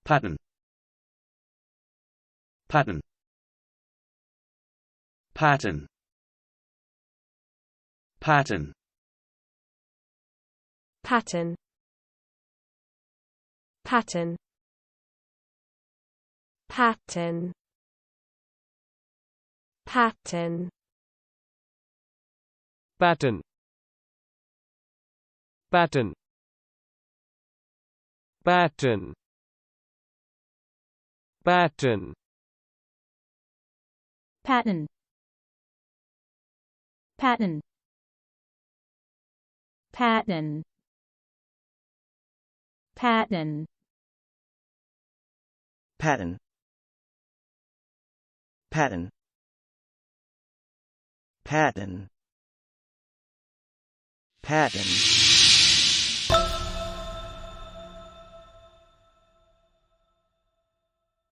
Patton, Patton, Patton, Patton, Patton, Patton, Patton, Patton, Patton, Patton, Patton, Patton, Patton, Patton, Patton, Patton, Patton, Patton, Patton, Patton.